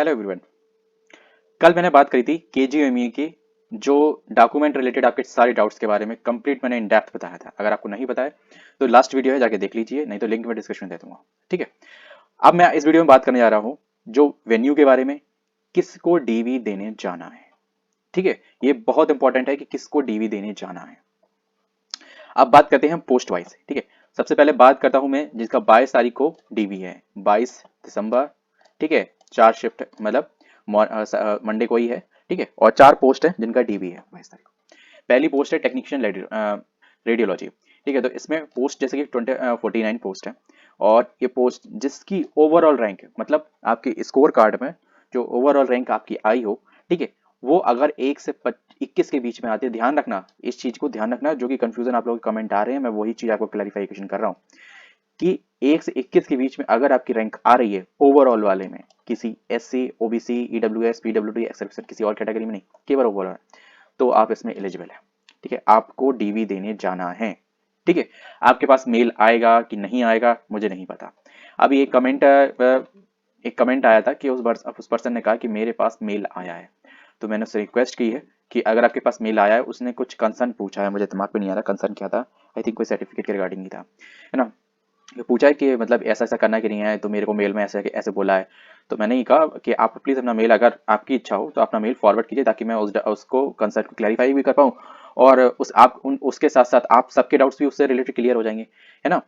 Hello everyone. कल मैंने बात करी थी केजीएमई की, जो डॉक्यूमेंट रिलेटेड आपके सारे डाउट्स के बारे में कंप्लीट मैंने इन डेप्थ बताया था। अगर आपको नहीं पता है तो लास्ट वीडियो है, जाके देख लीजिए, नहीं तो लिंक में डिस्क्रिप्शन दे दूंगा। ठीक है, अब मैं इस वीडियो में बात करने जा रहा हूँ जो वेन्यू के बारे में, किसको डीवी देने जाना है। ठीक है, ये बहुत इंपॉर्टेंट है कि किसको डीवी देने जाना है। अब बात करते हैं पोस्ट वाइज। ठीक है, सबसे पहले बात करता हूं मैं जिसका 22 तारीख को डीवी है, 22 दिसंबर। ठीक है, 4 शिफ्ट मतलब मंडे को ही है। ठीक है, और 4 पोस्ट है जिनका डीवी है 22 तारीख को। पहली पोस्ट है टेक्नीशियन रेडियोलॉजी। ठीक है, तो इसमें पोस्ट जैसे कि 49 पोस्ट है, और ये पोस्ट जिसकी ओवरऑल रैंक मतलब आपके स्कोर कार्ड में जो ओवरऑल रैंक आपकी आई हो, ठीक है, वो अगर 1 से 21 के बीच में आती है। ध्यान रखना, इस चीज को ध्यान रखना, जो कि कंफ्यूजन आप लोगों के कमेंट आ रहे हैं, मैं वही चीज आपको क्लैरिफिकेशन कर रहा हूँ कि 1 से 21 के बीच में अगर आपकी रैंक आ रही है ओवरऑल वाले में, किसी SC, OBC, EWS, PWD exception किसी और कैटेगरी में नहीं, केवल ओवरऑल, तो आप इसमें एलिजिबल है। ठीक है, आपको डीवी देने जाना है। ठीक है, आपके पास मेल आएगा कि नहीं आएगा मुझे नहीं पता। अभी एक कमेंट आया था कि उस पर्सन ने कहा कि मेरे पास मेल आया है, तो मैंने उससे रिक्वेस्ट की है कि अगर आपके पास मेल आया है, उसने कुछ कंसर्न पूछा है, मुझे दिमाग में नहीं आ रहा कंसर्न क्या था, आई थिंक कोई सर्टिफिकेट के रिगार्डिंग ही था, है ना। ये पूछा है कि मतलब ऐसा ऐसा करना कि नहीं है, तो मेरे को मेल में ऐसे ऐसे बोला है। तो मैंने ये कहा कि आप प्लीज़ अपना मेल, अगर आपकी इच्छा हो तो अपना मेल फॉरवर्ड कीजिए, ताकि मैं उसको कंसर्न को क्लैरिफाई भी कर पाऊँ, और उसके साथ साथ आप सबके डाउट्स भी उससे रिलेटेड क्लियर हो जाएंगे, है ना।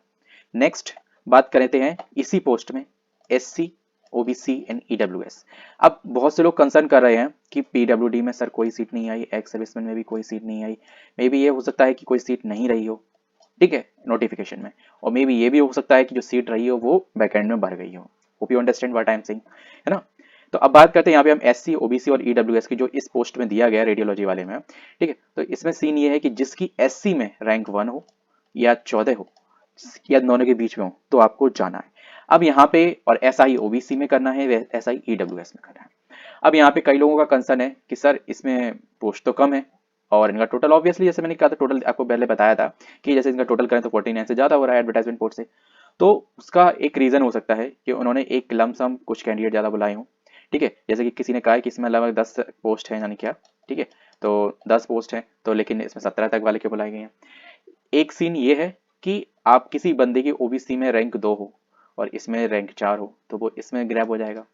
नेक्स्ट बात करते हैं इसी पोस्ट में एससी, ओबीसी एंड ईडब्ल्यूएस। अब बहुत से लोग कंसर्न कर रहे हैं कि पीडब्ल्यूडी में सर कोई सीट नहीं आई, एक्स सर्विसमैन में भी कोई सीट नहीं आई। मे बी ये हो सकता है कि कोई सीट नहीं रही हो, ठीक है, नोटिफिकेशन में, और मे बी ये भी हो सकता है कि जो सीट रही हो वो बैकएंड में भर गई हो। Hope you understand what I am saying, है ना। तो अब बात करते हैं यहाँ पे हम एससी, ओबीसी और ईडब्ल्यूएस की, जो इस पोस्ट में दिया गया रेडियोलॉजी वाले में। ठीक है, तो इसमें सीन ये है कि जिसकी एससी में रैंक 1 हो या 14 हो या दोनों के बीच में हो, तो आपको जाना है। अब यहाँ पे, और ऐसा ही ओबीसी में करना है, ऐसा ही ईडब्ल्यूएस में करना है। अब यहाँ पे कई लोगों का कंसर्न है कि सर इसमें पोस्ट तो कम है, और इनका टोटल ऑब्वियसली, जैसे मैंने कहा था, टोटल आपको पहले बताया था कि जैसे इनका टोटल करें तो 49 से ज्यादा हो रहा है एडवर्टाइजमेंट पोस्ट से। तो उसका एक रीजन हो सकता है कि उन्होंने एक लमसम कुछ कैंडिडेट ज्यादा बुलाए हों। ठीक है, जैसे कि किसी ने कहा है कि इसमें लगभग 10 पोस्ट है, यानी क्या, ठीक है, तो 10 पोस्ट है, तो लेकिन इसमें 17 तक वाले क्यों बुलाए गए हैं। एक सीन ये है कि आप किसी बंदे की ओबीसी में रैंक 2 हो और इसमें रैंक 4 हो, तो वो इसमें ग्रैब हो जाएगा,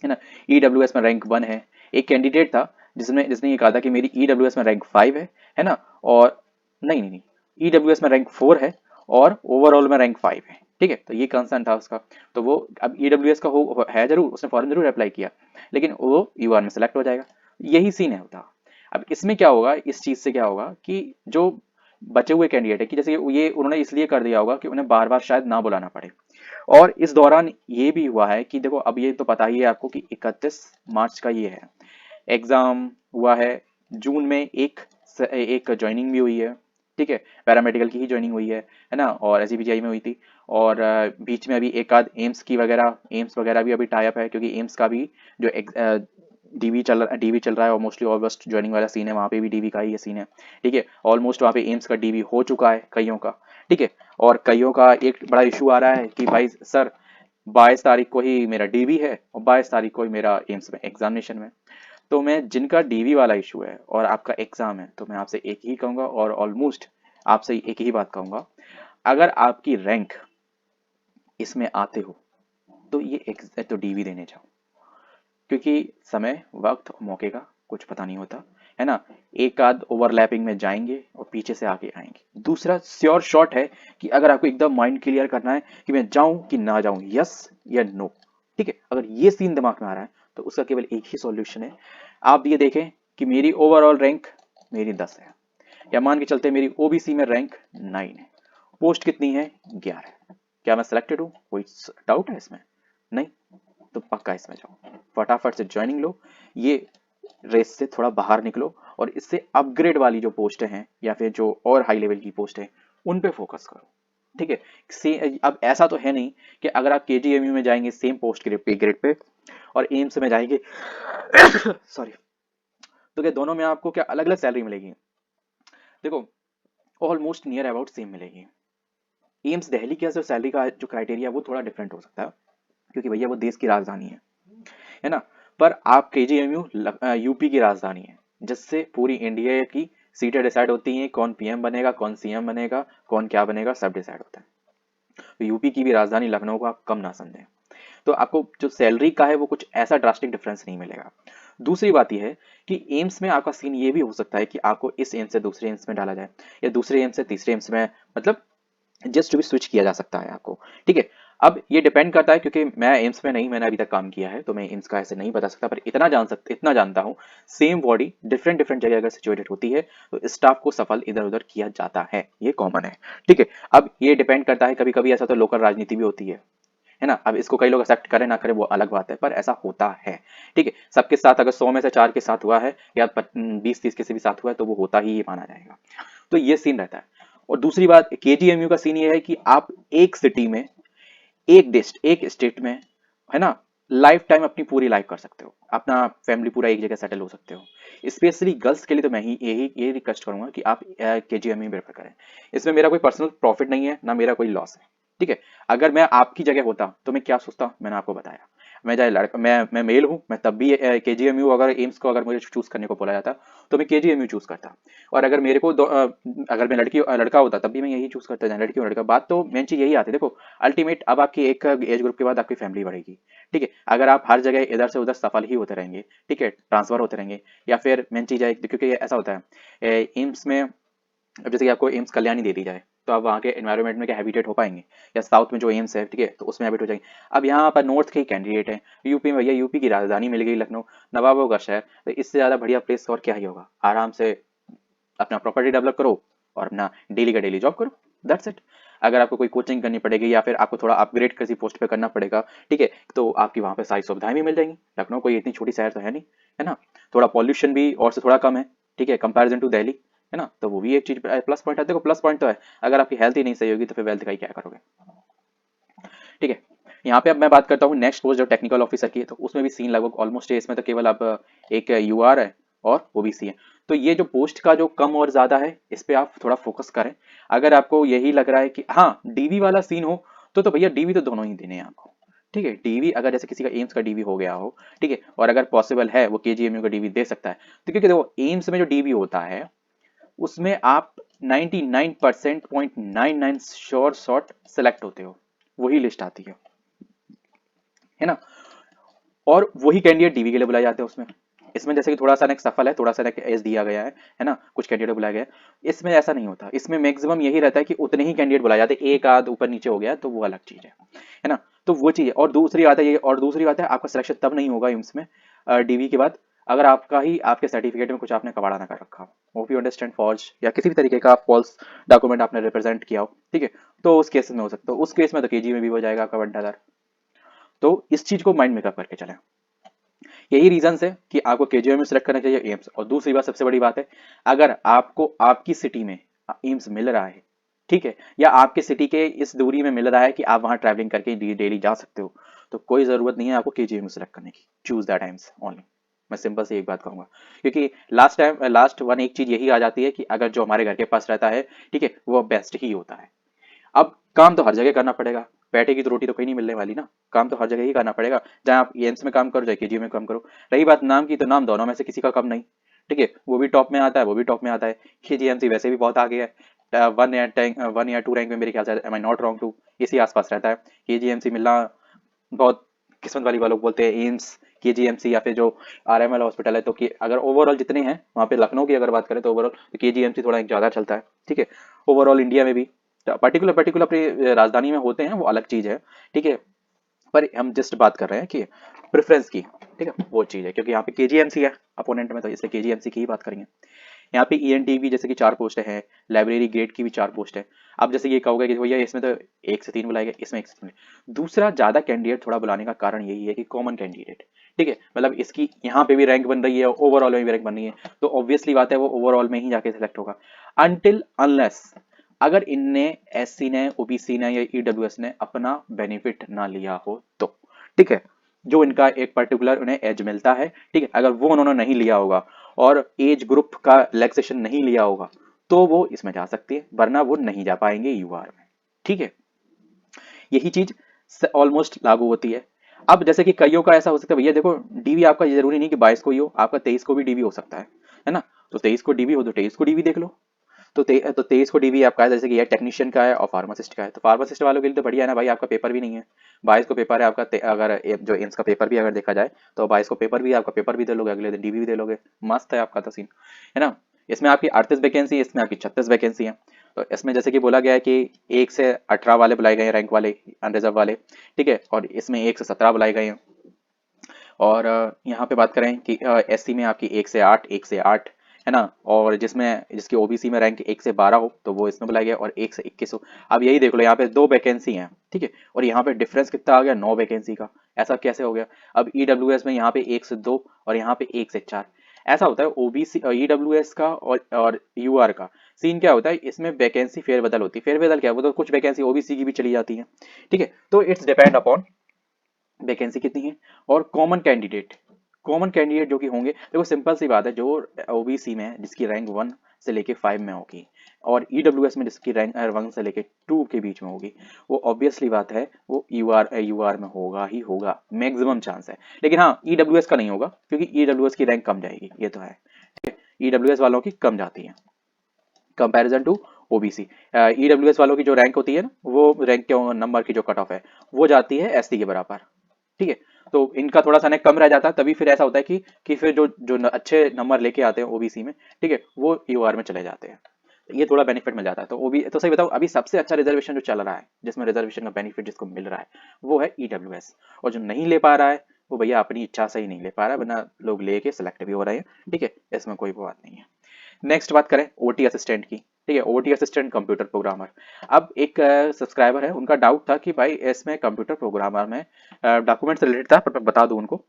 है ना। ईडब्ल्यूएस में रैंक 1 है। एक कैंडिडेट था जिसने जिसने ये कहा था कि मेरी ईडब्ल्यूएस में रैंक 5 है ना, और नहीं नहीं नहीं, ईडब्ल्यूएस में रैंक 4 है और ओवरऑल में रैंक 5 है। ठीक है, तो ये कंसर्न था उसका। तो वो अब ईडब्ल्यूएस का है जरूर, उसने फॉर्म जरूर अप्लाई किया, लेकिन वो यूआर में सेलेक्ट हो जाएगा। यही सीन है होता। अब इसमें क्या होगा, इस चीज से क्या होगा कि जो बचे हुए कैंडिडेट है, कि जैसे ये उन्होंने इसलिए कर दिया होगा कि उन्हें बार बार शायद ना बुलाना पड़े। और इस दौरान ये भी हुआ है कि देखो, अब ये तो पता ही है आपको कि 31 मार्च का ये है, एग्जाम हुआ है। जून में एक ज्वाइनिंग भी हुई है। ठीक है, पैरामेडिकल की ही ज्वाइनिंग हुई है ना, और एसजीपीजीआई में हुई थी। और बीच में अभी एक आध एम्स वगैरह भी अभी टाई अप है, क्योंकि एम्स का भी जो डीवी चल रहा है, और मोस्टली ऑगस्ट ज्वाइनिंग वाला सीन है, वहाँ पे भी डीवी का ही ये सीन है। ठीक है, ऑलमोस्ट वहाँ पे एम्स का डीवी हो चुका है कईयों का। ठीक है, और कईयों का एक बड़ा इशू आ रहा है कि भाई सर 22 तारीख को ही मेरा डीवी है और 22 तारीख को ही मेरा एम्स में एग्जामिनेशन में। तो मैं जिनका डीवी वाला इशू है और आपका एग्जाम है, तो मैं आपसे एक ही कहूंगा, और ऑलमोस्ट आपसे एक ही बात कहूंगा, अगर आपकी रैंक इसमें आते हो तो ये तो डीवी देने जाओ, क्योंकि समय वक्त और मौके का कुछ पता नहीं होता, है ना। एक आध ओवरलैपिंग में जाएंगे और पीछे से आगे आएंगे। दूसरा श्योर शॉट है कि अगर आपको एकदम माइंड क्लियर करना है कि मैं जाऊं कि ना जाऊं, यस या नो, ठीक है, अगर ये सीन दिमाग में आ रहा है तो उसका केवल एक ही सॉल्यूशन है। आप ये देखें कि मेरी ओवरऑल रैंक मेरी 10 है, या मान के चलते मेरी ओबीसी में रैंक 9 है, पोस्ट कितनी है, 11। क्या मैं सिलेक्टेड हूँ, कोई डाउट है इसमें, नहीं, तो पक्का इसमें जाओ, फटाफट से ज्वाइनिंग लो, ये रेस से थोड़ा बाहर निकलो, और इससे अपग्रेड वाली जो पोस्ट हैं या फिर जो और हाई लेवल की पोस्ट है उन पे फोकस करो। ठीक है, अब ऐसा तो है नहीं कि अगर आप केजीएमयू में जाएंगे सेम पोस्ट ग्रेड पे और एम्स में जाएंगे सॉरी, तो क्या दोनों में आपको क्या अलग अलग सैलरी मिलेगी? देखो, ऑलमोस्ट नियर अबाउट सेम मिलेगी। एम्स दिल्ली की सैलरी का जो क्राइटेरिया है वो थोड़ा डिफरेंट हो सकता है, क्योंकि भैया वो देश की राजधानी है। है ना। पर आप केजीएमयू यूपी की राजधानी है, जिससे पूरी इंडिया की सीटें डिसाइड होती हैं, कौन पीएम बनेगा, कौन सीएम बनेगा, कौन क्या बनेगा, सब डिसाइड होता है। तो यूपी की भी राजधानी लखनऊ को आप कम ना समझें। तो आपको जो सैलरी का है वो कुछ ऐसा ड्रास्टिक डिफरेंस नहीं मिलेगा। दूसरी बात यह है कि एम्स में आपका सीन ये भी हो सकता है कि आपको इस एम्स से दूसरे एम्स में डाला जाए, या दूसरे एम्स से तीसरे एम्स में, मतलब जस्ट भी स्विच किया जा सकता है आपको। ठीक है, अब ये डिपेंड करता है, क्योंकि मैं एम्स में नहीं, मैंने अभी तक काम किया है, तो मैं एम्स का ऐसे नहीं बता सकता, पर इतना जानता हूँ, सेम बॉडी डिफरेंट डिफरेंट जगह अगर सिचुएटेड होती है तो स्टाफ को सफल इधर उधर किया जाता है, ये कॉमन है। ठीक है, अब ये डिपेंड करता है, कभी कभी ऐसा तो लोकल राजनीति भी होती है ना। अब इसको कई लोग एक्सेप्ट करें ना करें वो अलग बात है, पर ऐसा होता है। ठीक है, सबके साथ अगर 100 में से 4 के साथ हुआ है, या 20-30 के से भी साथ हुआ है, तो वो होता ही ये माना जाएगा। तो ये सीन रहता है। और दूसरी बात केजीएमयू का सीन ये है कि आप एक सिटी में, एक स्टेट में, है ना, लाइफ टाइम अपनी पूरी लाइफ कर सकते हो, अपना फैमिली पूरा एक जगह सेटल हो सकते हो। स्पेशली गर्ल्स के लिए तो मैं ही यही रिक्वेस्ट करूंगा कि आप केजीएमयू प्रेफर करें। इसमें मेरा कोई पर्सनल प्रॉफिट नहीं है, ना मेरा कोई लॉस है। ठीक है, अगर मैं आपकी जगह होता तो मैं क्या सोचता, मैंने आपको बताया। मैं चाहे लड़का, मैं मेल हूं, मैं तब भी केजीएमयू, अगर एम्स को अगर मुझे चूज करने को बोला जाता तो मैं केजीएमयू चूज करता। और अगर मेरे को अगर मैं लड़का होता तब भी मैं यही चूज करता, लड़की हो लड़का। बात तो मेन चीज यही आती है, देखो अल्टीमेट, अब आपकी एक एज ग्रुप के बाद आपकी फैमिली बढ़ेगी। ठीक है, अगर आप हर जगह इधर से उधर सफल ही होते रहेंगे, ठीक है, ट्रांसफर होते रहेंगे, या फिर मेन चीज है, क्योंकि ऐसा होता है एम्स में, अब जैसे कि आपको एम्स कल्याणी दे दी जाए, तो आप वहाँ के एनवायरनमेंट में क्या हैबिटेट हो पाएंगे, या साउथ में जो एम्स है, ठीक है, तो उसमें हैबिट हो जाएंगे। अब यहाँ पर नॉर्थ के ही कैंडिडेट है, यूपी में, भैया यूपी की राजधानी मिल गई लखनऊ, नवाबों का शहर, तो इससे ज्यादा बढ़िया प्लेस और क्या ही होगा। आराम से अपना प्रॉपर्टी डेवलप करो और अपना डेली का डेली जॉब करो, दैट्स इट। अगर आपको कोई कोचिंग करनी पड़ेगी, या फिर आपको थोड़ा अपग्रेड किसी पोस्ट पे करना पड़ेगा, ठीक है, तो आपकी वहाँ पे सारी सुविधाएं भी मिल जाएंगी। लखनऊ कोई इतनी छोटी शहर तो है नहीं, है ना। थोड़ा पॉल्यूशन भी और से थोड़ा कम है, ठीक है, कंपैरिजन टू दिल्ली, है ना। तो वो भी एक चीज प्लस पॉइंट है। देखो प्लस पॉइंट तो है, अगर आपकी हेल्थ ही नहीं सही होगी तो फिर वेल्थ का ही क्या करोगे। ठीक है, यहाँ पे अब मैं बात करता हूँ नेक्स्ट पोस्ट जो टेक्निकल ऑफिसर की है, तो उसमें भी सीन लगभग ऑलमोस्ट है। इसमें तो केवल अब एक यूआर है और ओबीसी है। तो ये जो पोस्ट का जो कम और ज्यादा है, इस पे आप थोड़ा फोकस करें। अगर आपको यही लग रहा है कि हाँ डीवी वाला सीन हो, तो भैया डीवी तो दोनों ही देने हैं आपको। ठीक है, डीवी अगर जैसे किसी का एम्स का डीवी हो गया हो, ठीक है, और अगर पॉसिबल है वो केजीएमयू का डीवी दे सकता है, तो क्योंकि देखो एम्स में जो डीवी होता है उसमें आप 99.99 श्योर शॉट सेलेक्ट होते हो, वही लिस्ट आती है ना। और वही कैंडिडेट डीवी के लिए बुलाए जाते हैं उसमें। इसमें जैसे कि थोड़ा सा नेक्स्ट सफल है, थोड़ा सा नेक्स्ट एस दिया गया है ना, कुछ कैंडिडेट बुलाया गया है। इसमें ऐसा नहीं होता, इसमें मैक्सिमम यही रहता है कि उतने ही कैंडिडेट बुलाए जाते हैं, एक आध ऊपर नीचे हो गया तो वो अलग चीज है ना। तो वो चीज है। और दूसरी बात है ये, और दूसरी बात है आपका सिलेक्शन तब नहीं होगा एम्स में डीवी के बाद, अगर आपका ही आपके सर्टिफिकेट में कुछ आपने कबाड़ा ना कर रखा हो, होप यू अंडरस्टैंड, फॉर्ज या किसी भी तरीके का फॉल्स डॉक्यूमेंट आपने रिप्रेजेंट किया हो, ठीक है, तो उस केस में हो सकता है। उस केस में तो केजी में भी हो जाएगा आपका 1,000। तो इस चीज को माइंड मेकअप करके चलें। यही रीजन है कि आपको केजीओ में सिलेक्ट करना चाहिए एम्स। और दूसरी बात, सबसे बड़ी बात है, अगर आपको आपकी सिटी में एम्स मिल रहा है, ठीक है, या आपके सिटी के इस दूरी में मिल रहा है कि आप वहां ट्रैवलिंग करके डेली जा सकते हो, तो कोई जरूरत नहीं है आपको केजीओ में सिलेक्ट करने की। Choose that aims only. मैं सिंपल से एक बात कहूंगा, क्योंकि लास्ट वन एक चीज यही आ जाती है कि अगर जो हमारे घर के पास रहता है, ठीक है, वो बेस्ट ही होता है। अब काम तो हर जगह करना पड़ेगा, बैठे की तो रोटी तो कहीं नहीं मिलने वाली ना। काम तो हर जगह ही करना पड़ेगा, जहां आप एम्स में काम करो चाहे केजीएम में काम करो। रही बात नाम की, तो नाम दोनों में से किसी का कम नहीं, ठीक है, वो भी टॉप में आता है, वो भी टॉप में आता है। केजीएमसी वैसे भी बहुत आगे है, 1 या 2 रैंक में मेरे ख्याल से, am I not wrong to, इसी आसपास रहता है। केजीएमसी मिलना बहुत किस्मत वाली वालों को बोलते हैं। एम्स, केजीएमसी, या फिर जो आरएमएल हॉस्पिटल है, तो अगर ओवरऑल जितने हैं वहाँ पे लखनऊ की अगर बात करें तो ओवरऑल तो केजीएमसी थोड़ा एक ज्यादा चलता है, ठीक है। ओवरऑल इंडिया में भी पर्टिकुलर पर्टिकुलर अपनी राजधानी में होते हैं, वो अलग चीज है, ठीक है। पर हम जस्ट बात कर रहे हैं कि प्रेफरेंस की, ठीक है, वो चीज है, क्योंकि यहाँ पे केजीएमसी है अपोनेंट में, तो इसलिए केजीएमसी की ही बात करेंगे। यहाँ पे ईएनटी भी जैसे कि 4 पोस्ट है, लाइब्रेरी ग्रेड की भी 4 पोस्ट है। अब जैसे ये कहोगे कि भैया इसमें तो 1 से 3 बुलाए गए, इसमें 1 से 3। दूसरा ज्यादा कैंडिडेट थोड़ा बुलाने का कारण यही है कि कॉमन कैंडिडेट, ठीक है, मतलब इसकी यहाँ पे भी रैंक बन रही है, ओवरऑल में भी रैंक बन रही है, तो ऑब्वियसली बात है वो ओवरऑल में ही जाके सिलेक्ट होगा। अनटिल अनलेस अगर इनने, एससी ने, ओबीसी ने या ईडब्ल्यूएस ने अपना बेनिफिट ना लिया हो तो, ठीक है, जो इनका एक पर्टिकुलर उन्हें एज मिलता है, ठीक है, अगर वो उन्होंने नहीं लिया होगा और एज ग्रुप का रिलैक्सेशन नहीं लिया होगा, तो वो इसमें जा सकती है, वरना वो नहीं जा पाएंगे यूआर में। ठीक है, यही चीज ऑलमोस्ट लागू होती है। अब जैसे कि कईयों का ऐसा हो सकता है भैया देखो, डीवी आपका ये जरूरी नहीं कि 22 को ही हो, आपका 23 को भी डीवी हो सकता है ना। तो 23 को डीवी हो तो 23 को डीवी देख लो। तो 23 को डीवी आपका है, जैसे कि ये टेक्नीशियन का है और फार्मासिस्ट का है, तो फार्मासिस्ट वालों के लिए तो बढ़िया है ना भाई, आपका पेपर भी नहीं है। 22 को पेपर है आपका, अगर जो एम्स का पेपर भी अगर देखा जाए तो 22 को पेपर भी है, आपका पेपर भी दे लोगे, अगले दिन डीवी भी दे लोगे। मस्त है आपका तो सीन, है ना। इसमें आपकी 38 वैकेंसी है, इसमें आपकी 36 वैकेंसी है। तो इसमें जैसे कि बोला गया है कि 1 से 18 वाले बुलाए गए हैं, रैंक वाले, अनरिजर्व वाले, ठीक है, और इसमें 1 से 17 बुलाए गए हैं। और यहाँ पे बात करें कि एससी में आपकी 1 से 8, 1 से 8, है ना। और जिसकी ओबीसी में रैंक 1 से 12 हो तो वो इसमें बुलाया गया, और 1 से 21 हो। अब यही देख लो, यहाँ पे 2 वैकेंसी हैं, ठीक है, और यहाँ पे डिफरेंस कितना आ गया, 9 वैकेंसी का। ऐसा कैसे हो गया? अब ईडब्ल्यूएस में यहाँ पे 1 से 2 और यहाँ पे 1 से 4। ऐसा होता है ओबीसी ईडब्ल्यूएस का और यूआर का सीन क्या होता है, इसमें वैकेंसी फेरबदल होती है। फेरबदल क्या है, वो तो कुछ वैकेंसी ओबीसी की भी चली जाती है, ठीक है। तो इट्स डिपेंड अपॉन वैकेंसी कितनी है। और कॉमन कैंडिडेट जो कि होंगे, देखो सिंपल सी बात है, जो ओबीसी में जिसकी रैंक 1 से लेके 5 में होगी, और ईडब्ल्यूएस में जिसकी रैंक 1 से लेके 2 के बीच में होगी, वो ऑब्वियसली बात है वो यूआर में होगा ही होगा, मैक्सिमम चांस है। लेकिन हाँ, ईडब्ल्यूएस का नहीं होगा, क्योंकि ईडब्ल्यूएस की रैंक कम जाएगी, ये तो है। ईडब्ल्यूएस वालों की कम जाती है कंपैरिजन टू ओबीसी। ईडब्ल्यूएस वालों की जो रैंक होती है ना, वो रैंक के नंबर की जो कट ऑफ है, वो जाती है एसटी के बराबर, ठीक है। तो इनका थोड़ा सा नेक कम रह जाता है, तभी फिर ऐसा होता है कि फिर जो अच्छे नंबर लेके आते हैं ओबीसी में, ठीक है, वो यूआर में चले जाते हैं। तो ये थोड़ा बेनिफिट मिल जाता है। तो ओबी तो सही बताओ, अभी सबसे अच्छा रिजर्वेशन जो चल रहा है, जिसमें रिजर्वेशन का बेनिफिट जिसको मिल रहा है, वो है ईडब्ल्यूएस। और जो नहीं ले पा रहा है, वो भैया अपनी इच्छा से ही नहीं ले पा रहा है, वरना लोग लेके सेलेक्ट भी हो रहे हैं, ठीक है, इसमें कोई बात नहीं है। नेक्स्ट बात करें ओटी असिस्टेंट की, ठीक है, ओटी असिस्टेंट कंप्यूटर प्रोग्रामर। अब एक सब्सक्राइबर है, उनका डाउट था कि भाई इसमें कंप्यूटर प्रोग्रामर में डॉक्यूमेंट से रिलेटेड था, पर मैं बता दूं उनको,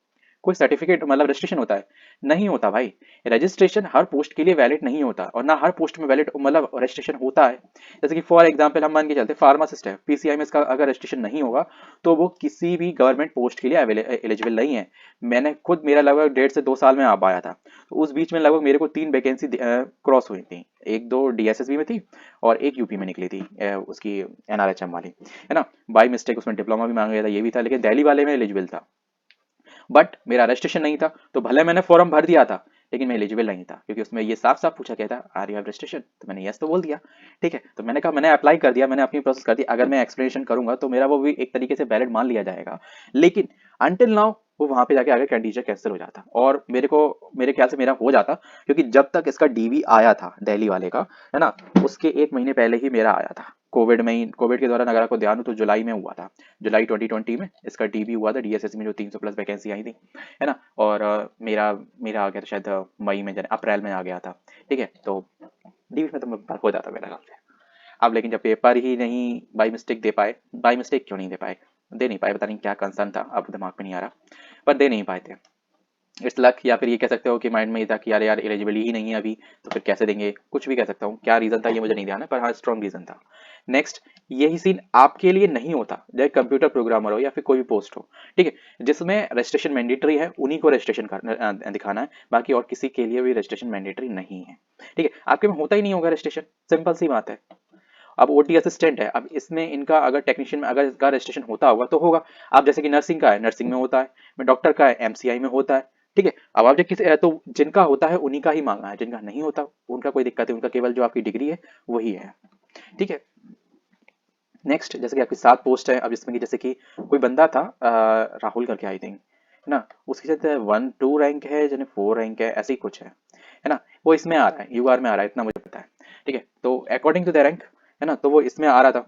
कोई सर्टिफिकेट मतलब रजिस्ट्रेशन होता है? नहीं होता भाई। रजिस्ट्रेशन हर पोस्ट के लिए वैलिड नहीं होता, और ना हर पोस्ट में वैलिड मतलब रजिस्ट्रेशन होता है। जैसे कि फॉर एग्जांपल हम मान के चलते फार्मासिस्ट है, पीसीआई में इसका अगर रजिस्ट्रेशन नहीं होगा, तो वो किसी भी गवर्नमेंट पोस्ट के लिए एलिजिबल नहीं है। मैंने खुद, मेरा लगभग 1.5 से 2 साल में आ पाया था, तो उस बीच में लगभग मेरे को 3 वैकेंसी क्रॉस हुई थी। एक दो डीएसएसबी में थी, और एक यूपी में निकली थी, उसकी एनआरएचएम वाली, है ना। बाई मिस्टेक उसमें डिप्लोमा भी मांगा गया था, ये भी था, लेकिन दिल्ली वाले में एलिजिबल था। बट मेरा रजिस्ट्रेशन नहीं था, तो भले मैंने फॉर्म भर दिया था, लेकिन मैं एलिजिबल नहीं था, क्योंकि उसमें ये साफ साफ पूछा गया था, आर यू हैव रजिस्ट्रेशन, तो मैंने यस तो बोल दिया, ठीक है। तो मैंने कहा मैंने अप्लाई कर दिया, मैंने अपनी प्रोसेस कर दी, अगर मैं एक्सप्लेनेशन करूंगा तो मेरा वो भी एक तरीके से वैलिड मान लिया जाएगा। लेकिन अनटिल नाउ वो वहां पे जाके आगे कैंडिडेट कैंसिल हो जाता, और मेरे ख्याल से मेरा हो जाता, क्योंकि जब तक इसका डीवी आया था दिल्ली वाले का, है ना, उसके 1 महीने पहले ही मेरा आया था। कोविड के दौरान अगर आपको ध्यान हो तो जुलाई में हुआ था, जुलाई 2020 में इसका डीवी हुआ था, डीएसएस में जो 300 प्लस वैकेंसी आई थी, है ना। और मेरा मेरा आ गया था शायद मई में, अप्रैल में आ गया था, ठीक है। तो डीवी में तो मैं हो जाता मेरा ख्याल से। अब लेकिन जब पेपर ही नहीं बाई मिस्टेक दे पाए, बाई मिस्टेक क्यों नहीं दे पाए, दे नहीं पाए, पता नहीं क्या कंसर्न था, अब दिमाग में नहीं आ रहा, पर दे नहीं पाए थे। इट्स लक, या फिर ये कह सकते हो कि माइंड में ये था कि यार यार एलिजिबल ही नहीं है अभी, तो फिर कैसे देंगे, कुछ भी कह सकता हूँ, क्या रीजन था ये मुझे नहीं ध्यान है, पर हाँ स्ट्रॉन्ग रीजन था। नेक्स्ट, यही सीन आपके लिए नहीं होता, चाहे कंप्यूटर प्रोग्रामर हो या फिर कोई भी पोस्ट हो, ठीक है, जिसमें रजिस्ट्रेशन मैंडेटरी है, उन्हीं को रजिस्ट्रेशन दिखाना है, बाकी और किसी के लिए भी रजिस्ट्रेशन मैंडेटरी नहीं है, ठीक है। आपके में होता ही नहीं होगा रजिस्ट्रेशन, सिंपल सी बात है। अब ओटी असिस्टेंट है, अब इसमें इनका अगर टेक्नीशियन में अगर इसका रजिस्ट्रेशन होता होगा तो होगा। अब जैसे कि नर्सिंग का है, नर्सिंग में होता है, डॉक्टर का है, एमसीआई में होता है, ठीक है। अब आप जब किसी तो जिनका होता है उन्हीं का ही मांगना है, जिनका नहीं होता उनका कोई दिक्कत है, उनका केवल जो आपकी डिग्री है वही है, ठीक है। नेक्स्ट, जैसे कि आपकी 7 पोस्ट है, अब इसमें कि जैसे कि कोई बंदा था राहुल करके, आई थिंक, है ना, उसकी शायद 1-2 रैंक है, जने 4 रैंक है, ऐसे ही कुछ है ना। वो इसमें आ रहा है, यूआर में आ रहा है, इतना मुझे पता है, ठीक है। तो अकॉर्डिंग टू द रैंक, है ना, तो वो इसमें आ रहा था,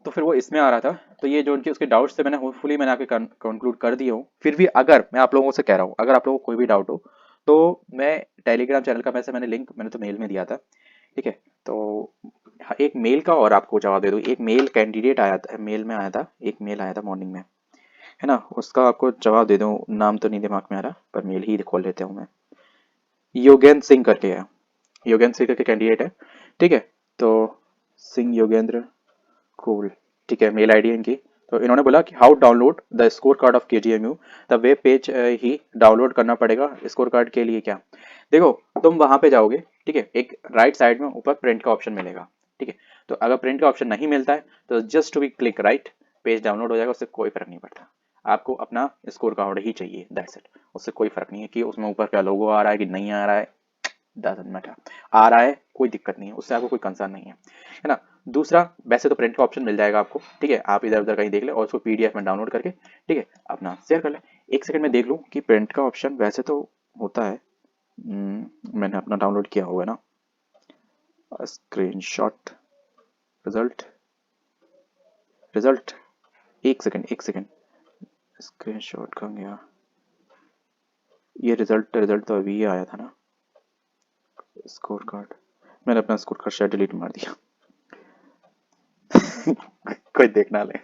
तो फिर वो इसमें आ रहा था। तो ये जो उनके उसके डाउट्स थे, मैंने होपफुली मैंने आके कंक्लूड कर दिया हूँ। फिर भी अगर मैं आप लोगों से कह रहा हूँ, अगर आप लोगों को कोई भी डाउट हो, तो मैं टेलीग्राम चैनल का मैंने लिंक मैंने तो मेल में दिया था, ठीक है। तो हाँ, एक मेल का और आपको जवाब दे दूँ, एक मेल कैंडिडेट आया था, मेल में आया था, एक मेल आया था मॉर्निंग में, है ना, उसका आपको जवाब दे दूँ, नाम तो नहीं दिमाग में आ रहा, पर मेल ही खोल लेता हूँ मैं। योगेंद्र सिंह करके है, योगेंद्र सिंह करके कैंडिडेट है, ठीक है। तो सिंह योगेंद्र, कूल, ठीक है, मेल आईडी है इनकी। तो इन्होंने बोला कि how download the score card of KGMU, the web page he download करना पड़ेगा स्कोर कार्ड के लिए क्या? देखो, तुम वहां पे जाओगे, ठीक है, एक राइट साइड में ऊपर प्रिंट का ऑप्शन मिलेगा, ठीक है। तो अगर प्रिंट का ऑप्शन नहीं मिलता है, तो just to be click right, page download हो जाएगा, उससे कोई फर्क नहीं पड़ता। आपको अपना स्कोर कार्ड ही चाहिए, दैट्स इट। उससे कोई फर्क नहीं है कि उसमें ऊपर क्या लोगो आ रहा है कि नहीं आ रहा है, डजंट मैटर। आ रहा है कोई दिक्कत नहीं है, उससे आपको कोई कंसर्न नहीं है ना। दूसरा, वैसे तो प्रिंट का ऑप्शन मिल जाएगा आपको, ठीक है, आप इधर उधर कहीं देख ले और उसको पीडीएफ में डाउनलोड करके, ठीक है, अपना शेयर कर ले। एक सेकंड में देख लूँ कि प्रिंट का ऑप्शन वैसे तो होता है। मैंने अपना डाउनलोड किया हुआ है ना, स्क्रीनशॉट, रिजल्ट, रिजल्ट, एक सेकंड एक सेकंड, स्क्रीनशॉट कहाँ गया? ये रिजल्ट, रिजल्ट तो अभी ही आया था ना, स्कोर कार्ड। मैंने अपना स्कोर कार्ड शायद डिलीट मार दिया। कोई देख ना ले।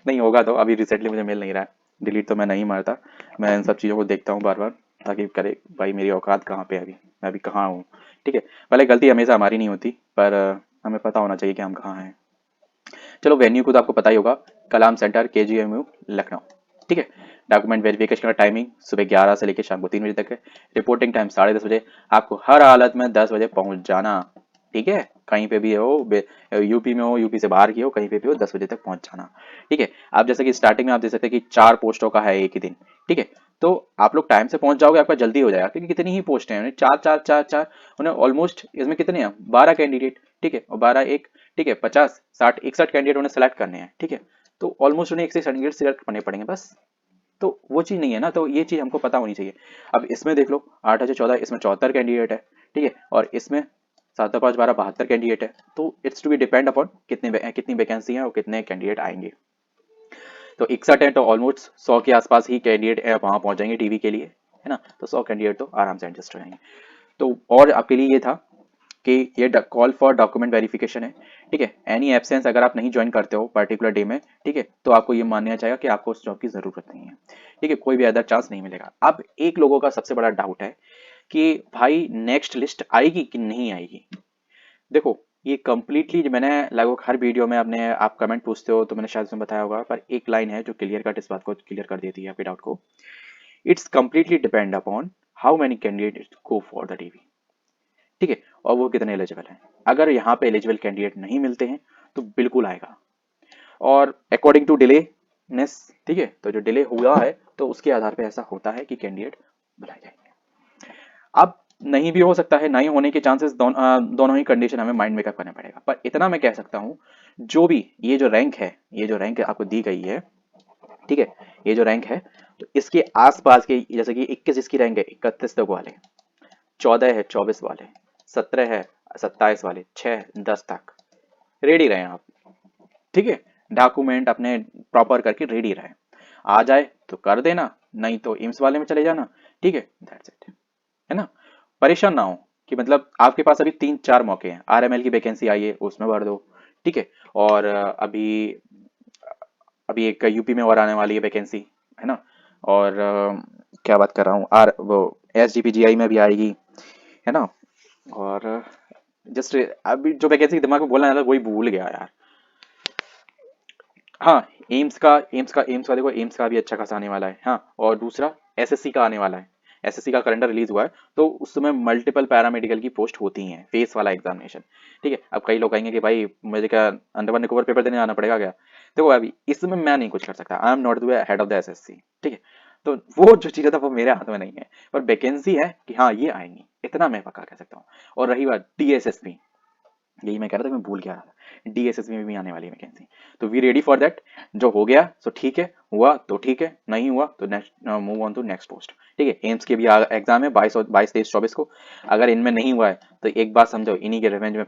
नहीं होगा तो अभी रिसेंटली मुझे मिल नहीं रहा है, डिलीट तो मैं नहीं मारता। मैं इन सब चीज़ों को देखता हूँ बार बार, ताकि करे भाई मेरी औकात कहाँ पे है अभी, मैं अभी कहाँ हूँ। ठीक है, भले गलती हमेशा हमारी नहीं होती, पर हमें पता होना चाहिए कि हम कहाँ हैं। चलो वेन्यू को तो आपको पता ही होगा, कलाम सेंटर KGMU लखनऊ। ठीक है, डॉक्यूमेंट वेरिफिकेशन का टाइमिंग सुबह 11 से लेकर शाम को 3 बजे तक है। रिपोर्टिंग टाइम 10:30 बजे। आपको हर हालत में 10 बजे पहुंच जाना। ठीक है, कहीं पे भी हो, यूपी में हो, यूपी से बाहर की हो, कहीं पे भी हो, 10 बजे तक पहुंच जाना। ठीक है, आप जैसे कि स्टार्टिंग में आप देख सकते हैं कि 4 पोस्टों का है एक ही दिन। ठीक है, तो आप लोग टाइम से पहुंच जाओगे, आपका जल्दी हो जाएगा, क्योंकि कितनी ही पोस्ट हैं, चार चार चार चार, उन्हें ऑलमोस्ट इसमें कितने हैं, 12 कैंडिडेट। ठीक है, और 12 एक, ठीक है, 50 60 61 कैंडिडेट उन्हें सेलेक्ट करने हैं। ठीक है, तो ऑलमोस्ट उन्हें 61 कैंडिडेट सिलेक्ट करने पड़ेंगे बस। तो वो चीज़ नहीं है ना, तो ये चीज़ हमको पता होनी चाहिए। अब इसमें देख लो 8 से 14, इसमें 74 कैंडिडेट है। ठीक है, और इसमें 7 5 12 72 कैंडिडेट है। तो it's to be depend upon कितनी वैकेंसी है और कितने कैंडिडेट आएंगे। तो 61 है तो ऑलमोस्ट 100 के आसपास ही कैंडिडेट वहां पहुंच जाएंगे टीवी के लिए, है ना। तो 100 कैंडिडेट तो आराम से एडजस्ट हो जाएंगे। तो और आपके लिए ये था कि ये कॉल फॉर डॉक्यूमेंट वेरिफिकेशन है। ठीक है, एनी एब्सेंस अगर आप नहीं ज्वाइन करते हो पर्टिकुलर डे में, ठीक है, तो आपको ये मानना चाहिए कि आपको उस जॉब की जरूरत नहीं है। ठीक है, कोई भी अदर चांस नहीं मिलेगा। अब एक लोगों का सबसे बड़ा डाउट है कि भाई नेक्स्ट लिस्ट आएगी कि नहीं आएगी। देखो, ये कंप्लीटली मैंने लगभग हर वीडियो में अपने आप कमेंट पूछते हो तो मैंने शायद उसमें बताया होगा, पर एक लाइन है जो क्लियर कट इस बात को क्लियर कर देती है आपके डाउट को। It's completely depend upon how many candidate go for the TV. ठीक है, और वो कितने एलिजिबल हैं। अगर यहाँ पे एलिजिबल कैंडिडेट नहीं मिलते हैं तो बिल्कुल आएगा। और अकॉर्डिंग टू डिले नेस, ठीक है, तो जो डिले हुआ है तो उसके आधार पे ऐसा होता है कि कैंडिडेट बुलाए जाएंगे। अब नहीं भी हो सकता है, नहीं होने के चांसेस दोनों ही कंडीशन हमें माइंड मेकअप करना पड़ेगा। पर इतना मैं कह सकता हूँ, जो भी ये जो रैंक है, ये जो रैंक आपको दी गई है, ठीक है, ये जो रैंक है, तो इसके आसपास के, जैसे कि 21 इसकी रैंक है, 31 तक वाले, 14 है 24 वाले, 17 है 27 वाले, 6 10 तक रेडी रहे आप। ठीक है, डॉक्यूमेंट अपने प्रॉपर करके रेडी रहे। आ जाए तो कर देना, नहीं तो एम्स वाले में चले जाना। ठीक है, दैट्स इट, है ना। परेशान ना हो कि मतलब आपके पास अभी 3 4 मौके हैं। RML की वैकेंसी आई है, उसमें भर दो। ठीक है, और अभी अभी एक यूपी में और आने वाली है वैकेंसी, है ना। और क्या बात कर रहा हूँ, आर वो SGPGI में भी आएगी, है ना। और जस्ट अभी जो वैकेंसी दिमाग में बोलना है वही भूल गया यार। हाँ, एम्स का देखो, एम्स का भी अच्छा खासा आने वाला है। हाँ, और दूसरा SSC का आने वाला है। SSC का कैलेंडर रिलीज हुआ है, तो उसमें मल्टीपल पैरामेडिकल की पोस्ट होती हैं, फेस वाला एग्जामिनेशन। ठीक है, अब कई लोग कहेंगे कि भाई मुझे क्या अंडरवन निकोबर पेपर देने आना पड़ेगा क्या। देखो अभी इसमें मैं नहीं कुछ कर सकता, I am not the head of the SSC। ठीक है, तो वो जो चीज़ था वो मेरे हाथ में नहीं है, पर वैकेंसी है कि हाँ ये आएंगी, इतना मैं पक्का कह सकता हूँ। और रही बात DSSP, यही मैं कह रहा था, मैं भूल गया था, DSSP में भी आने वाली है वैकेंसी। तो वी रेडी फॉर दैट। जो हो गया सो ठीक है, हुआ तो ठीक है, नहीं हुआ तो next move on to next post. ठीक है, एम्स के भी एग्जाम है 22 23 24 को। अगर इनमें नहीं हुआ है तो एक बात समझो, इन्हीं के रिवेंज में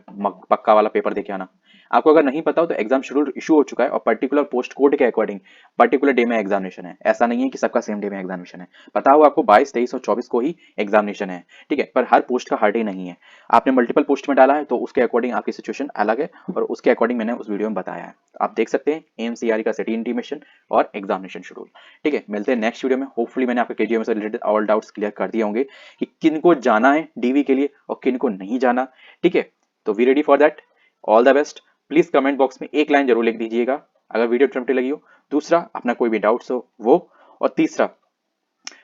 पक्का वाला पेपर देके आना। आपको अगर नहीं पता हो तो एग्जाम शेड्यूल इशू हो चुका है, और पर्टिकुलर पोस्ट कोड के अकॉर्डिंग पर्टिकुलर डे में एग्जामिनेशन है। ऐसा नहीं है कि सबका सेम डे में एग्जामिनेशन है। पता हो आपको 22 23 और 24 को ही एग्जामिनेशन है। ठीक है, पर हर पोस्ट का हर डे नहीं है। आपने मल्टीपल पोस्ट में डाला है तो उसके अकॉर्डिंग आपकी सिचुएशन अलग है, और उसके अकॉर्डिंग मैंने उस वीडियो में बताया है। तो आप देख सकते हैं AMCRE का सिटी इंटीमेशन और एग्जामिनेशन शेड्यूल। ठीक है, मिलते हैं नेक्स्ट वीडियो में। होपफुली मैंने आपके KGM से रिलेटेड ऑल डाउट्स क्लियर कर दिए होंगे कि किन को जाना है DV के लिए और किन को नहीं जाना। ठीक है, तो we ready for that. All the best. Please comment box में एक लाइन जरूर लिख दीजिएगा अगर वीडियो इन्फॉर्मेटिव लगी हो। दूसरा, अपना कोई भी डाउट्स हो वो। और तीसरा,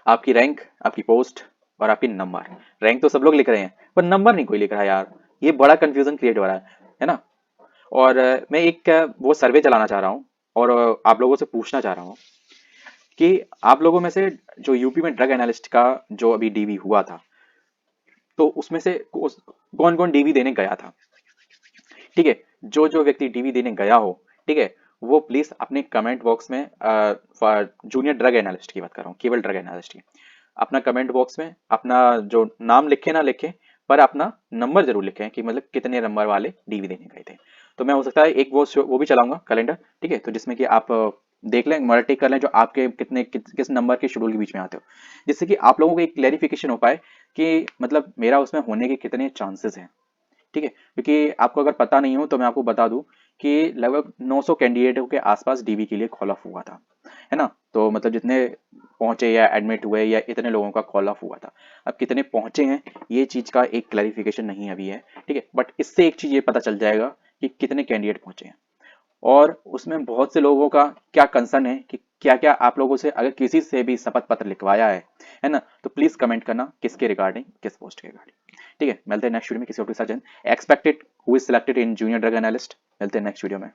आपकी रैंक, आपकी पोस्ट और आपकी नंबर। रैंक तो सब लोग लिख रहे हैं पर नंबर नहीं कोई लिख रहा है यार, ये बड़ा कंफ्यूजन क्रिएट हो रहा है ना। और मैं एक वो सर्वे चलाना चाह रहा हूँ, और आप लोगों से पूछना चाह रहा हूँ कि आप लोगों में से जो यूपी में ड्रग एनालिस्ट का जो अभी डीवी हुआ था, तो उसमें से कौन कौन डीवी देने गया था? ठीक है, जो जो व्यक्ति डीवी देने गया हो, ठीक है, वो प्लीज अपने कमेंट बॉक्स में, जूनियर ड्रग एनालिस्ट की बात कर रहा हूँ, केवल ड्रग एनालिस्ट की, अपना कमेंट बॉक्स में अपना जो नाम लिखे ना लिखे, पर अपना नंबर जरूर लिखें कि मतलब कितने नंबर वाले डीवी देने गए थे। तो मैं हो सकता है एक वो भी चलाऊंगा कैलेंडर, ठीक है, तो जिसमें कि आप देख लें, मल्टी कर लें जो आपके किस नंबर के शेड्यूल के बीच में आते हो, जिससे कि आप लोगों को एक क्लेरिफिकेशन हो पाए कि मतलब मेरा उसमें होने के कितने चांसेस हैं। ठीक है, क्योंकि आपको अगर पता नहीं हो तो मैं आपको बता दूं कि लगभग 900 कैंडिडेटों के आसपास डीवी के लिए कॉल ऑफ हुआ था, है ना? तो मतलब जितने पहुंचे या एडमिट हुए या इतने लोगों का कॉल ऑफ हुआ था। अब कितने पहुंचे हैं ये चीज का एक क्लैरिफिकेशन नहीं अभी है, ठीक है, बट इससे एक चीज ये पता चल जाएगा कि कितने कैंडिडेट पहुंचे हैं। और उसमें बहुत से लोगों का क्या कंसर्न है कि क्या क्या आप लोगों से अगर किसी से भी शपथ पत्र लिखवाया है ना, तो प्लीज कमेंट करना किसके रिगार्डिंग, किस पोस्ट के रिगार्डिंग। ठीक है, मिलते हैं नेक्स्ट वीडियो में किसी और के साथ। Expected who is selected in junior drug analyst. मिलते हैं नेक्स्ट वीडियो में।